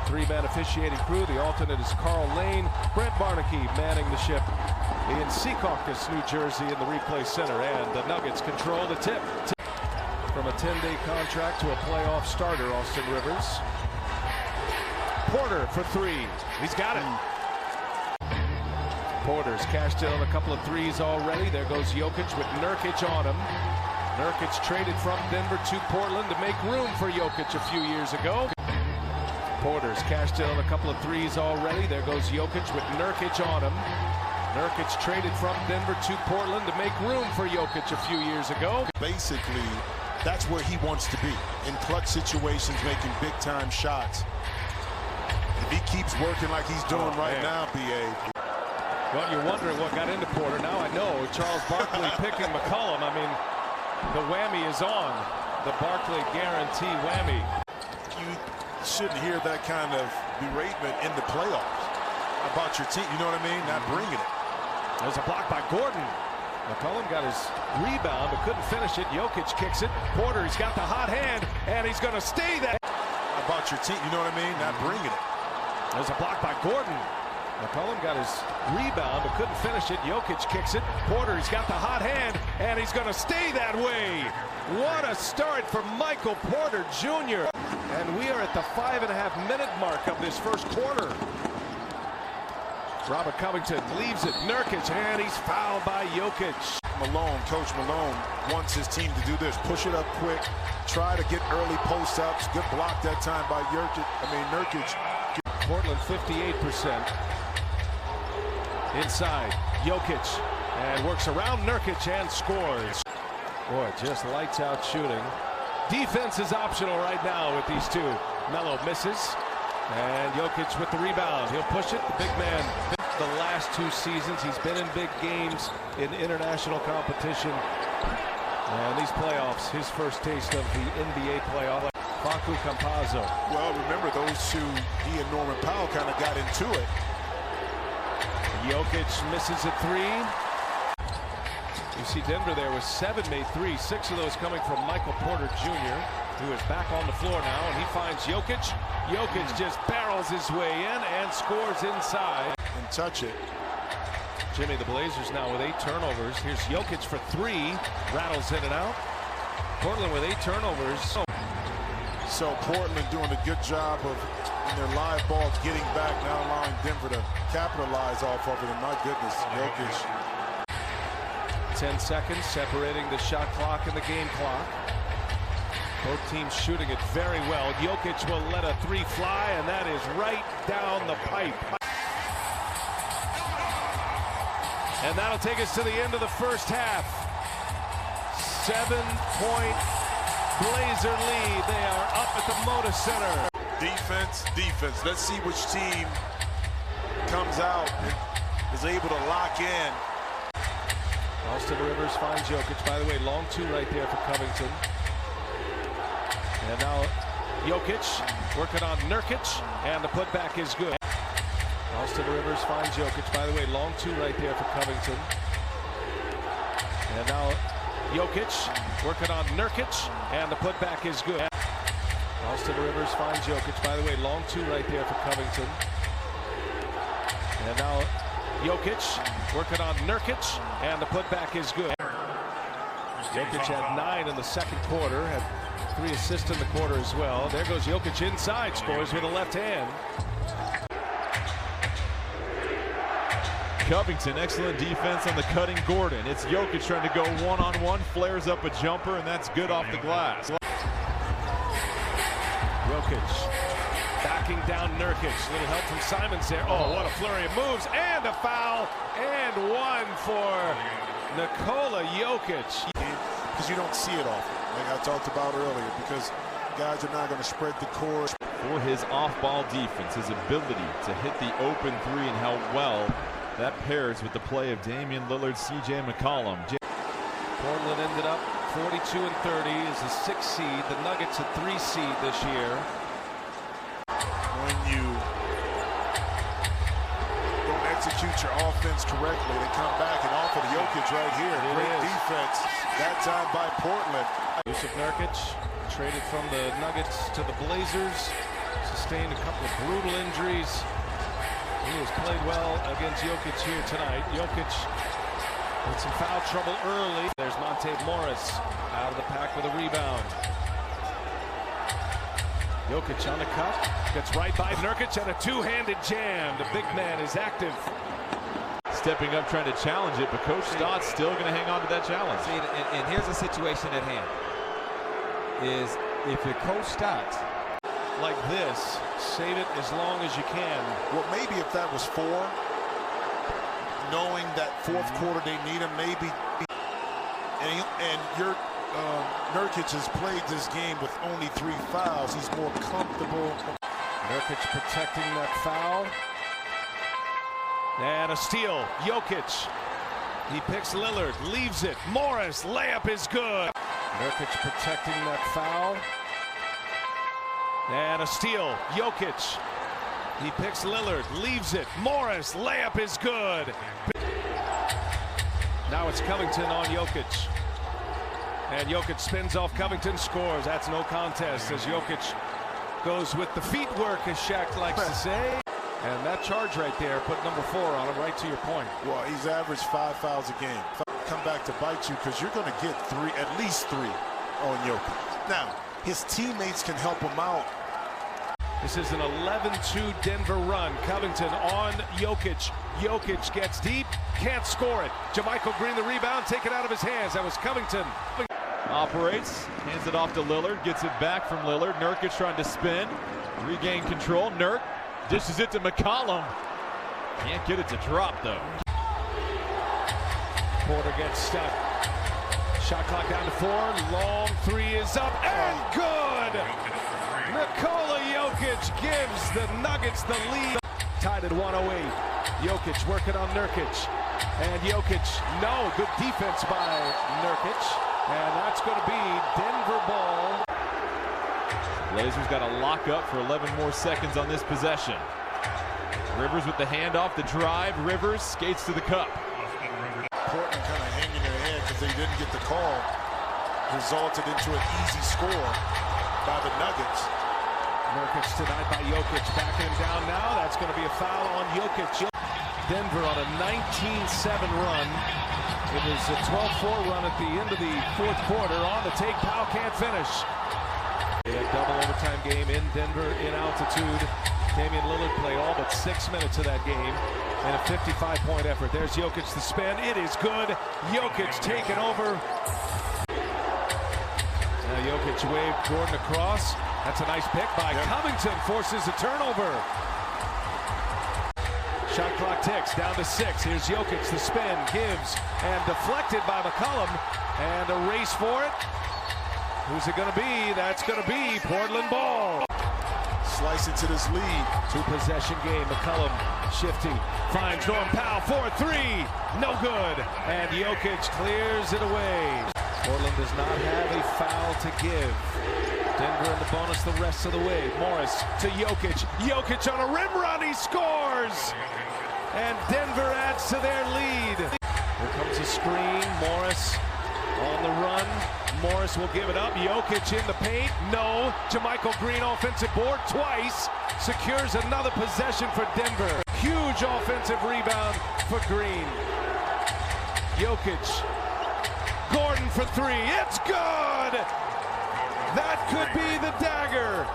Three-man officiating crew. The alternate is Carl Lane. Brent Barnaky manning the ship in Secaucus, New Jersey in the replay center. And the Nuggets control the tip. From a 10-day contract to a playoff starter, Austin Rivers. Porter for three. He's got it. Porter's cashed in on a couple of threes already. There goes Jokic with Nurkic on him. Nurkic traded from Denver to Portland to make room for Jokic a few years ago. Porter's cashed in on a couple of threes already. There goes Jokic with Nurkic on him. Nurkic traded from Denver to Portland to make room for Jokic a few years ago. Basically, that's where he wants to be. In clutch situations, making big-time shots. If he keeps working like he's doing right now, B.A. Well, you're wondering what got into Porter. Now I know. Charles Barkley picking McCollum. I mean, the whammy is on. The Barkley guarantee whammy. You shouldn't hear that kind of beratement in the playoffs about your team. You know what I mean? Not bringing it. There's a block by Gordon. McCollum got his rebound but couldn't finish it. Jokic kicks it. Porter, he's got the hot hand, and he's going to stay there. About your team. You know what I mean? Not bringing it. There's a block by Gordon. McCollum got his rebound but couldn't finish it. Jokic kicks it. Porter, he's got the hot hand, and he's going to stay that way. What a start for Michael Porter Jr. And we are at the 5.5-minute mark of this first quarter. Robert Covington leaves it. Nurkic, and he's fouled by Jokic. Malone, Coach Malone wants his team to do this. Push it up quick. Try to get early post-ups. Good block that time by Nurkic. Portland 58%. Inside, Jokic, and works around Nurkic and scores. Boy, just lights out shooting. Defense is optional right now with these two. Melo misses, and Jokic with the rebound. He'll push it. The big man, the last two seasons, he's been in big games in international competition. And these playoffs, his first taste of the NBA playoff. Facu Campazzo. Well, remember those two, he and Norman Powell kind of got into it. Jokic misses a three. You see Denver there with 7 made threes, 6 of those coming from Michael Porter Jr., who is back on the floor now, and he finds Jokic. Jokic just barrels his way in and scores inside. And touch it. Jimmy, the Blazers now with 8 turnovers. Here's Jokic for 3, rattles in and out. Portland with 8 turnovers. So Portland doing a good job of, in their live ball, getting back, now allowing Denver to capitalize off of it. And my goodness, Jokic. 10 seconds separating the shot clock and the game clock. Both teams shooting it very well. Jokic will let a 3 fly, and that is right down the pipe. And that'll take us to the end of the first half. 7-point Blazer lead. They are up at the Moda Center. Defense. Let's see which team comes out and is able to lock in. Austin Rivers finds Jokic. By the way, long 2 right there for Covington. And now Jokic working on Nurkic, and the putback is good. Austin Rivers finds Jokic. By the way, long 2 right there for Covington. And now Jokic working on Nurkic, and the putback is good. Austin Rivers finds Jokic. By the way, long 2 right there for Covington. And now Jokic working on Nurkic, and the putback is good. Jokic had 9 in the second quarter, had 3 assists in the quarter as well. There goes Jokic inside, scores with a left hand. Covington, excellent defense on the cutting Gordon. It's Jokic trying to go one-on-one, flares up a jumper, and that's good off the glass. Jokic backing down Nurkic. Little help from Simons there. Oh, what a flurry of moves, and a foul, and 1 for Nikola Jokic. Because you don't see it often, like I talked about earlier, because guys are not going to spread the court. For his off-ball defense, his ability to hit the open 3 and how well that pairs with the play of Damian Lillard, C.J. McCollum. Portland ended up 42-30 as a 6 seed. The Nuggets a 3 seed this year. When you don't execute your offense correctly, they come back and offer the Jokic right here. Great defense that time by Portland. Jusuf Nurkic traded from the Nuggets to the Blazers. sustained a couple of brutal injuries. He has played well against Jokic here tonight. Jokic with some foul trouble early. There's Monte Morris out of the pack with a rebound. Jokic on the cut, gets right by Nurkic and a two-handed jam. The big man is active. Stepping up, trying to challenge it, but Coach Stott's still going to hang on to that challenge. See, and here's the situation at hand. Is if you're Coach Stott like this, save it as long as you can. Well, maybe if that was 4, knowing that fourth quarter they need him, maybe. And your Nurkic has played this game with only 3 fouls. He's more comfortable. Nurkic protecting that foul. And a steal. Jokic. He picks Lillard, leaves it. Morris, layup is good. Nurkic protecting that foul. And a steal. Jokic. He picks Lillard, leaves it. Morris, layup is good. Now it's Covington on Jokic. And Jokic spins off Covington, scores. That's no contest as Jokic goes with the feet work, as Shaq likes to say. And that charge right there put number 4 on him, right to your point. Well, he's averaged 5 fouls a game. Come back to bite you because you're going to get 3, at least 3 on Jokic. Now, his teammates can help him out. This is an 11-2 Denver run. Covington on Jokic. Jokic gets deep, can't score it. JaMychal Green the rebound, take it out of his hands. That was Covington. Operates, hands it off to Lillard, gets it back from Lillard. Nurkic trying to spin, regain control. Nurk dishes it to McCollum. Can't get it to drop though. Porter gets stuck. Shot clock down to 4. Long 3 is up and good. Nikola Jokic gives the Nuggets the lead. Tied at 108. Jokic working on Nurkic. And Jokic, no, good defense by Nurkic. And that's going to be Denver ball. Blazers got to lock up for 11 more seconds on this possession. Rivers with the handoff, the drive. Rivers skates to the cup. Portland kind of hanging their head because they didn't get the call. Resulted into an easy score by the Nuggets. Nurkic denied by Jokic, backing him down now. That's going to be a foul on Jokic. Denver on a 19-7 run. It was a 12-4 run at the end of the fourth quarter. On the take, Powell can't finish. A double overtime game in Denver in altitude. Damian Lillard played all but 6 minutes of that game in a 55-point effort. There's Jokic the spin. It is good. Jokic taking over. Now Jokic waved Gordon across. That's a nice pick by Covington. Forces a turnover. Shot clock ticks down to 6. Here's Jokic, the spin, gives, and deflected by McCollum. And a race for it. Who's it going to be? That's going to be Portland ball. Slice into this lead. 2-possession game. McCollum shifting. Finds Norm Powell for 3. No good. And Jokic clears it away. Portland does not have a foul to give. Denver in the bonus the rest of the way. Morris to Jokic. Jokic on a rim run. He scores. And Denver adds to their lead. Here comes a screen. Morris on the run. Morris will give it up. Jokic in the paint. No. JaMychal Green offensive board twice. Secures another possession for Denver. Huge offensive rebound for Green. Jokic. Gordon for 3. It's good. That could be the dagger.